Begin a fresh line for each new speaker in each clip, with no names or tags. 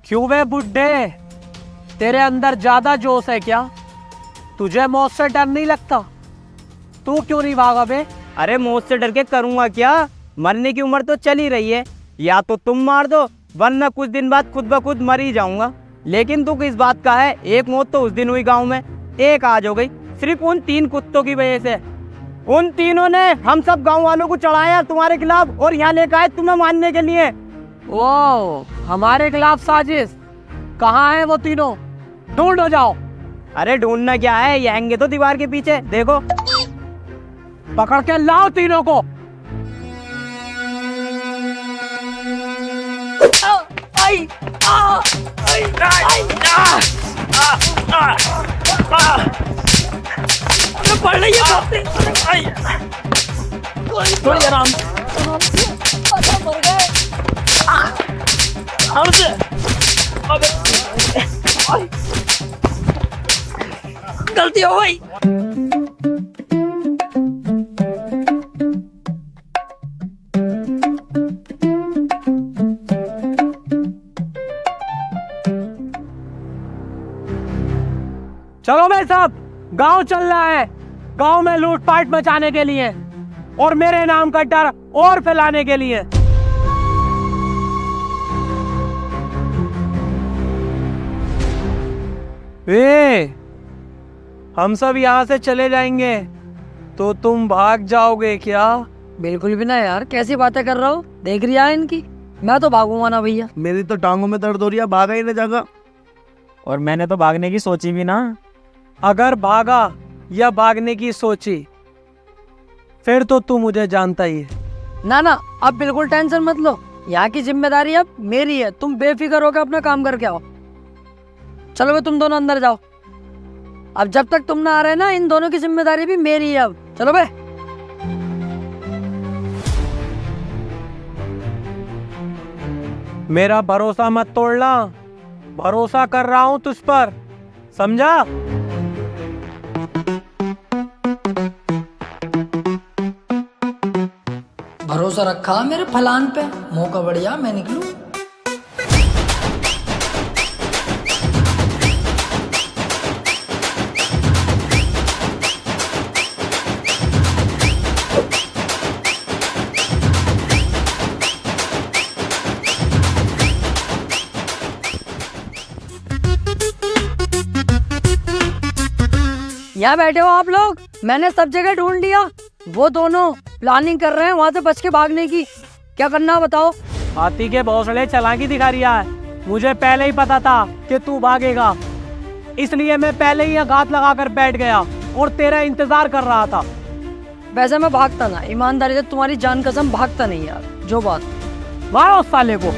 क्यों बे बुड्ढे, तेरे अंदर ज्यादा जोश है क्या? तुझे मौत से डर नहीं लगता? तू क्यों नहीं भागा बे?
अरे मौत से डर के करूंगा क्या, मरने की उम्र तो चल ही रही है। या तो तुम मार दो वरना कुछ दिन बाद खुद ब खुद मर ही जाऊंगा। लेकिन तू किस बात का है? एक मौत तो उस दिन हुई गांव में, एक आज हो गई, सिर्फ उन 3 कुत्तों की वजह से। उन तीनों ने हम सब गांव वालों को चढ़ाया तुम्हारे खिलाफ और यहाँ लेकर आए तुम्हें मारने के लिए।
ओ, हमारे खिलाफ साजिश? कहाँ है वो तीनों? ढूंढो जाओ।
अरे ढूंढना क्या है, ये हैंगे तो दीवार के पीछे, देखो।
पकड़ के लाओ तीनों को।
पड़ रही है थोड़ी आराम से। गलती हो गई।
चलो भाई साहब, गांव चल रहा है, गांव में लूटपाट मचाने के लिए और मेरे नाम का डर और फैलाने के लिए। हम सब यहाँ से चले जाएंगे तो तुम भाग जाओगे क्या?
बिल्कुल भी ना यार, कैसी बातें कर रहा हो? देख रही है इनकी, मैं तो भागूंगा ना भैया।
मेरी तो टांगों में दर्द हो रही है, भागा ही नहीं जाएगा।
और मैंने तो भागने की सोची भी ना।
अगर भागा या भागने की सोची फिर तो तू मुझे जानता ही है।
ना ना, अब बिल्कुल टेंशन मत लो, यहाँ की जिम्मेदारी अब मेरी है। तुम बेफिक्र होकर अपना काम करके आओ। चलो बे, तुम दोनों अंदर जाओ। अब जब तक तुम ना आ रहे ना, इन दोनों की जिम्मेदारी भी मेरी है अब। चलो बे।
मेरा भरोसा मत तोड़ना, भरोसा कर रहा हूं तुझ पर, समझा?
भरोसा रखा मेरे फलान पे, मौका बढ़िया मैं निकलूं। यहाँ बैठे हो आप लोग, मैंने सब जगह ढूंढ लिया। वो दोनों प्लानिंग कर रहे हैं वहां से बच के भागने की। क्या करना है बताओ?
हाथी के भौसले चालाकी दिखा रिया है। मुझे पहले ही पता था कि तू भागेगा, इसलिए मैं पहले ही घात लगा कर बैठ गया और तेरा इंतजार कर रहा था।
वैसे मैं भागता ना, ईमानदारी से तुम्हारी जान कसम भागता नहीं यार। जो बात,
मारो उस साले को।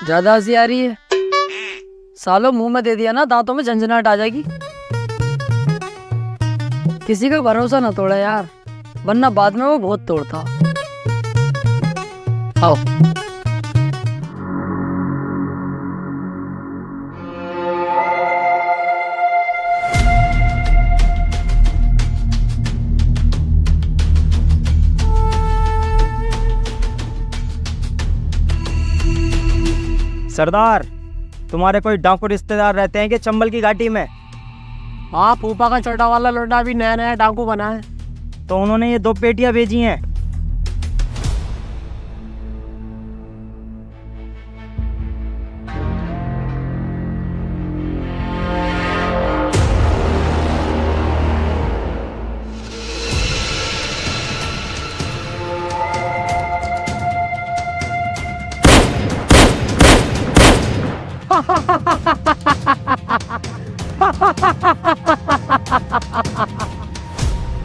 ज्यादा हंसी आ रही है? सालों मुंह में दे दिया ना, दांतों में झंझनाहट आ जाएगी। किसी का भरोसा ना तोड़ा यार, वरना बाद में वो बहुत तोड़ता। आओ।
सरदार, तुम्हारे कोई डाकू रिश्तेदार रहते हैं कि चंबल की घाटी में?
हाँ, फूफा का छोटा वाला लौंडा भी नया नया डाकू बना है।
तो उन्होंने ये 2 पेटियां भेजी हैं।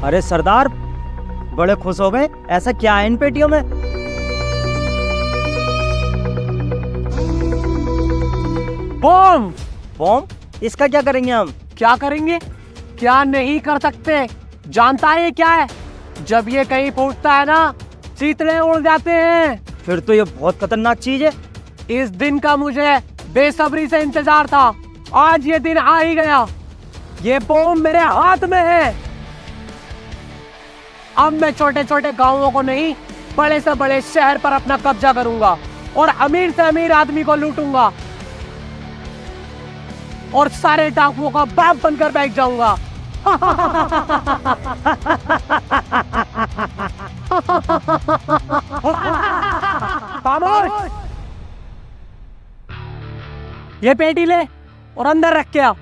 अरे सरदार, बड़े खुश हो गए। ऐसा क्या है इन पेटियों में?
बम।
बम? इसका क्या करेंगे हम?
क्या करेंगे? क्या नहीं कर सकते? जानता है ये क्या है? जब ये कहीं पहुंचता है ना, चीतड़े उड़ जाते हैं।
फिर तो ये बहुत खतरनाक चीज है।
इस दिन का मुझे बेसब्री से इंतजार था। आज ये दिन आ ही गया। ये बम मेरे हाथ में है। अब मैं छोटे छोटे गांवों को नहीं, बड़े से बड़े शहर पर अपना कब्जा करूंगा और अमीर से अमीर आदमी को लूटूंगा और सारे डाकुओं का बाप बनकर बैठ जाऊंगा। खामोश! ये पेटी ले और अंदर रख के आ।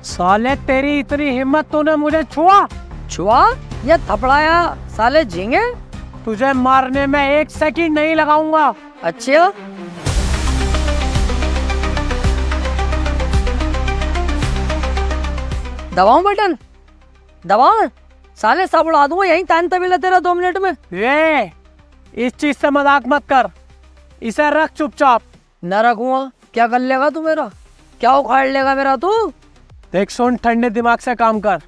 साले तेरी इतनी हिम्मत, तूने मुझे छुआ?
छुआ या थपड़ाया? साले झींगे।
तुझे मारने में 1 सेकंड नहीं लगाऊंगा।
अच्छा, दबाऊं बटन? दबाऊं? साले सब उड़ा दूंगा यहीं तान तबीला तेरा 2 मिनट में।
ये इस चीज से मजाक मत कर। इसे रख चुपचाप।
न रखूंगा। क्या कर लेगा तू मेरा? क्या उखाड़ लेगा मेरा तू?
देख सुन, ठंडे दिमाग से काम कर।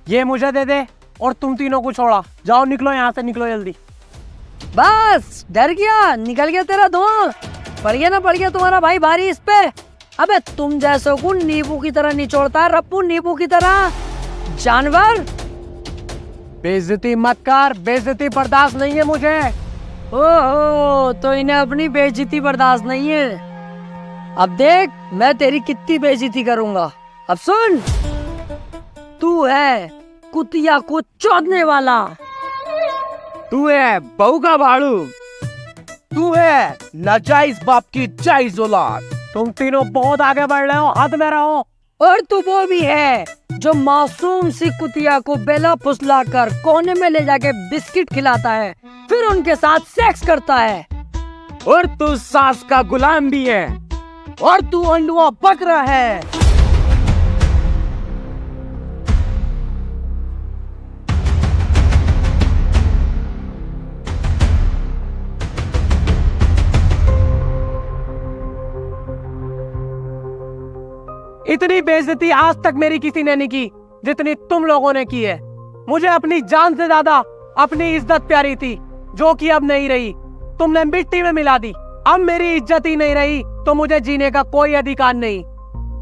ये मुझे दे दे और तुम तीनों को छोड़ा। जाओ, निकलो यहाँ से, निकलो जल्दी।
बस डर गया, निकल गया तेरा धुआं। पड़ गया ना, पड़ गया तुम्हारा भाई भारी इस पे। अबे तुम जैसों को नींबू की तरह निचोड़ता है रप्पू, नींबू की तरह। जानवर।
बेइज्जती मत कर, बेइज्जती बर्दाश्त नहीं है मुझे।
ओहो, तो इन्हें अपनी बेइज्जती बर्दाश्त नहीं है। अब देख मैं तेरी कितनी बेइज्जती करूंगा। अब सुन, तू है कुतिया को चोदने वाला।
तू है बहू का भाड़ू। तू है नाजायज बाप की जायज औलाद।
तुम तीनों बहुत आगे बढ़ रहे हो, हद में रहो।
और तू वो भी है जो मासूम सी कुतिया को बेला फुसला कर कोने में ले जाके बिस्किट खिलाता है, फिर उनके साथ सेक्स करता है।
और तू सास का गुलाम भी है। और तू अंडुआ बकरा है।
इतनी बेइज्जती आज तक मेरी किसी ने नहीं की जितनी तुम लोगों ने की है। मुझे अपनी जान से ज्यादा अपनी इज्जत प्यारी थी, जो कि अब नहीं रही। तुमने मिट्टी में मिला दी। अब मेरी इज्जत ही नहीं रही तो मुझे जीने का कोई अधिकार नहीं।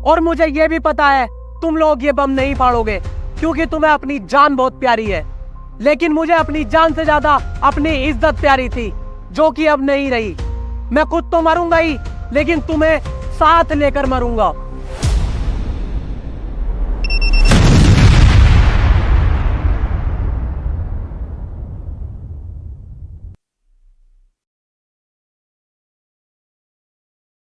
और मुझे ये भी पता है तुम लोग ये बम नहीं फाड़ोगे, क्योंकि तुम्हें अपनी जान बहुत प्यारी है। लेकिन मुझे अपनी जान से ज्यादा अपनी इज्जत प्यारी थी, जो कि अब नहीं रही। मैं खुद तो मरूंगा ही, लेकिन तुम्हें साथ लेकर मरूंगा।